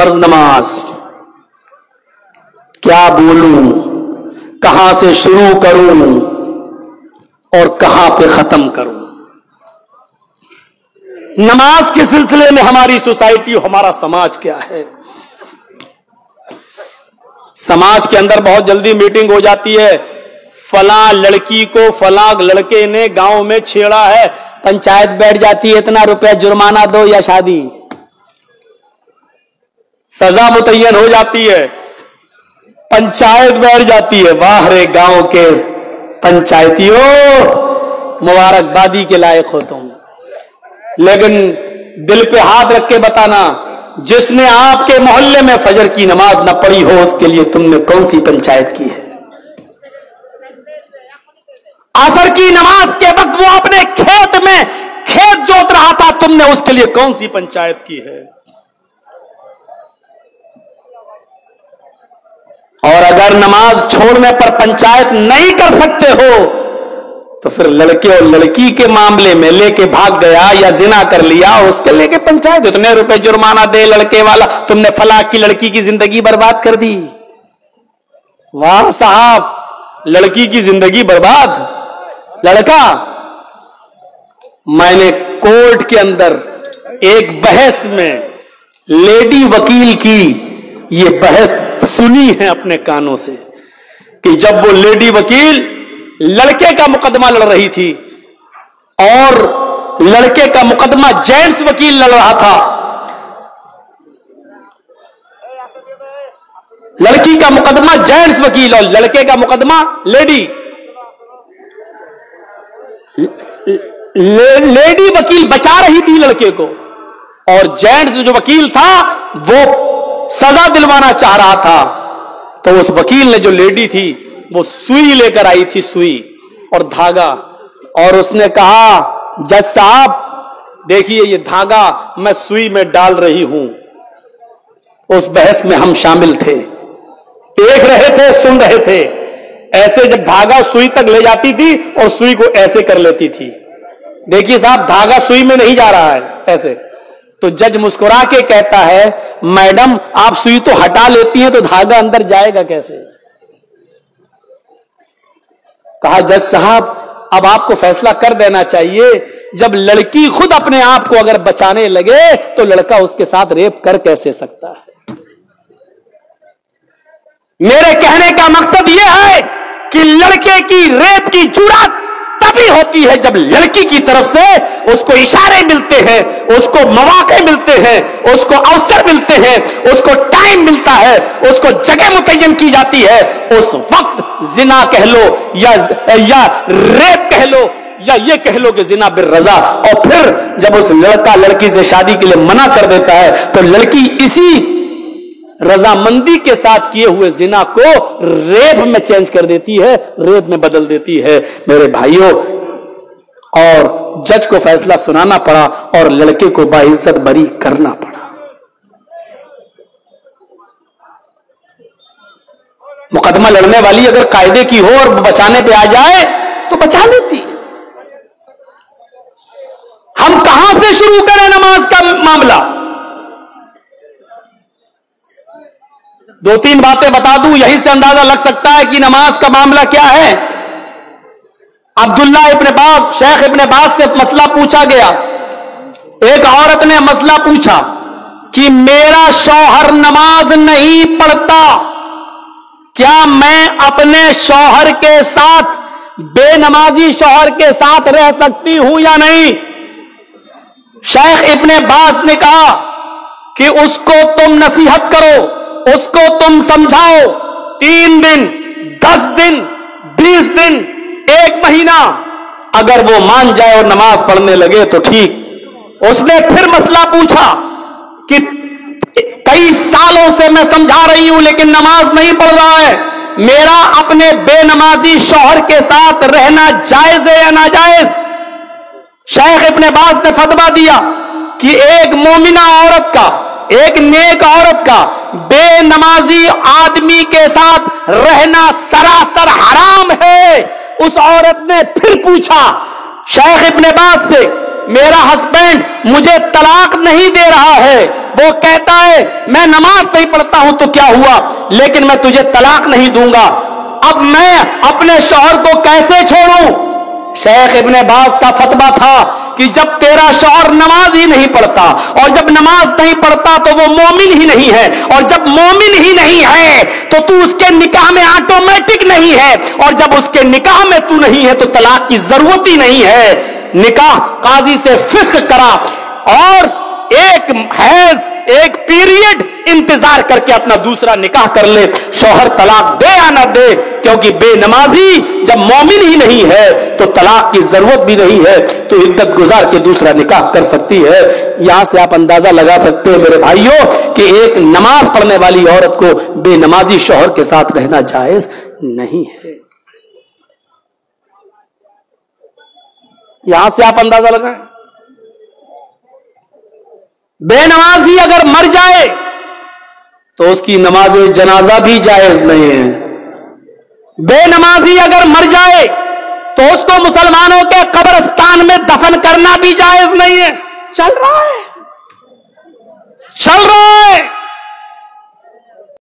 फर्ज नमाज, क्या बोलूं, कहां से शुरू करूं और कहां पे खत्म करूं। नमाज के सिलसिले में हमारी सोसाइटी, हमारा समाज क्या है। समाज के अंदर बहुत जल्दी मीटिंग हो जाती है, फला लड़की को फला लड़के ने गांव में छेड़ा है, पंचायत बैठ जाती है, इतना रुपया जुर्माना दो या शादी, सजा मुतय्यन हो जाती है, पंचायत बैठ जाती है। वाह रे गांव के पंचायतियों, मुबारकबादी के लायक हो तुम। लेकिन दिल पे हाथ रख के बताना, जिसने आपके मोहल्ले में फजर की नमाज न पढ़ी हो, उसके लिए तुमने कौन सी पंचायत की है। असर की नमाज के वक्त वो अपने खेत में खेत जोत रहा था, तुमने उसके लिए कौन सी पंचायत की है। और अगर नमाज छोड़ने पर पंचायत नहीं कर सकते हो, तो फिर लड़के और लड़की के मामले में लेके भाग गया या जिना कर लिया, उसके लेके पंचायत, इतने रुपए जुर्माना दे लड़के वाला, तुमने फला की लड़की की जिंदगी बर्बाद कर दी। वाह साहब, लड़की की जिंदगी बर्बाद, लड़का। मैंने कोर्ट के अंदर एक बहस में लेडी वकील की ये बहस सुनी है अपने कानों से, कि जब वो लेडी वकील लड़के का मुकदमा लड़ रही थी और लड़के का मुकदमा जेंट्स वकील लड़ रहा था, लड़की का मुकदमा जेंट्स वकील और लड़के का मुकदमा लेडी लेडी वकील बचा रही थी लड़के को, और जेंट्स जो वकील था वो सजा दिलवाना चाह रहा था। तो उस वकील ने, जो लेडी थी, वो सुई लेकर आई थी, सुई और धागा, और उसने कहा, जज साहब देखिए ये धागा मैं सुई में डाल रही हूं। उस बहस में हम शामिल थे, देख रहे थे, सुन रहे थे। ऐसे जब धागा सुई तक ले जाती थी और सुई को ऐसे कर लेती थी, देखिए साहब धागा सुई में नहीं जा रहा है ऐसे, तो जज मुस्कुरा के कहता है, मैडम आप सुई तो हटा लेती हैं तो धागा अंदर जाएगा कैसे। कहा, जज साहब अब आपको फैसला कर देना चाहिए, जब लड़की खुद अपने आप को अगर बचाने लगे तो लड़का उसके साथ रेप कर कैसे सकता है। मेरे कहने का मकसद यह है कि लड़के की रेप की जुर्रत तभी होती है जब लड़की की तरफ से उसको इशारे मिलते हैं, उसको मौके मिलते हैं, उसको अवसर मिलते हैं, उसको टाइम मिलता है, उसको जगह मुतय्यन की जाती है। उस वक्त जिना कह लो या रेप कह लो या ये कह लो कि जिना बिर रजा। और फिर जब उस लड़का लड़की से शादी के लिए मना कर देता है तो लड़की इसी रजामंदी के साथ किए हुए जिना को रेप में चेंज कर देती है, रेप में बदल देती है मेरे भाइयों। और जज को फैसला सुनाना पड़ा और लड़के को बाइज्जत बरी करना पड़ा। मुकदमा लड़ने वाली अगर कायदे की हो और बचाने पे आ जाए तो बचा लेती। हम कहां से शुरू करें नमाज का मामला। दो तीन बातें बता दूं, यहीं से अंदाजा लग सकता है कि नमाज का मामला क्या है। अब्दुल्ला इब्न बास, शेख इब्न बास से मसला पूछा गया। एक औरत ने मसला पूछा कि मेरा शौहर नमाज नहीं पढ़ता, क्या मैं अपने शौहर के साथ, बेनमाजी शौहर के साथ रह सकती हूं या नहीं। शेख इब्न बास ने कहा कि उसको तुम नसीहत करो, उसको तुम समझाओ, 3 दिन, 10 दिन, 20 दिन, 1 महीना, अगर वो मान जाए और नमाज पढ़ने लगे तो ठीक। उसने फिर मसला पूछा कि कई सालों से मैं समझा रही हूं लेकिन नमाज नहीं पढ़ रहा है, मेरा अपने बेनमाजी शौहर के साथ रहना जायज है या नाजायज। शेख इब्न बास ने फतवा दिया कि एक मोमिना औरत का, एक नेक औरत का बेनमाजी आदमी के साथ रहना सरासर हराम है। उस औरत ने फिर पूछा शेख इब्न बास से मेरा हस्बैंड मुझे तलाक नहीं दे रहा है, वो कहता है मैं नमाज नहीं पढ़ता हूं तो क्या हुआ, लेकिन मैं तुझे तलाक नहीं दूंगा, अब मैं अपने शौहर को कैसे छोड़ूं? शेख इब्ने बाज का फतवा था कि जब तेरा शौहर नमाज ही नहीं पढ़ता, और जब नमाज नहीं पढ़ता तो वो मोमिन ही नहीं है, और जब मोमिन ही नहीं है तो तू उसके निकाह में ऑटोमेटिक नहीं है, और जब उसके निकाह में तू नहीं है तो तलाक की जरूरत ही नहीं है। निकाह काजी से फिस्क करा और एक हैज, एक पीरियड इंतजार करके अपना दूसरा निकाह कर ले, शौहर तलाक दे या ना दे, क्योंकि बेनमाजी जब मोमिन ही नहीं है तो तलाक की जरूरत भी नहीं है, तो इद्दत गुजार के दूसरा निकाह कर सकती है। यहां से आप अंदाजा लगा सकते हैं मेरे भाइयों कि एक नमाज पढ़ने वाली औरत को बेनमाजी शौहर के साथ रहना जायज नहीं है। यहां से आप अंदाजा लगाएं, बेनमाजी अगर मर जाए तो उसकी नमाज जनाजा भी जायज नहीं है। बेनमाजी अगर मर जाए तो उसको मुसलमानों के कब्रिस्तान में दफन करना भी जायज नहीं है। चल रहा है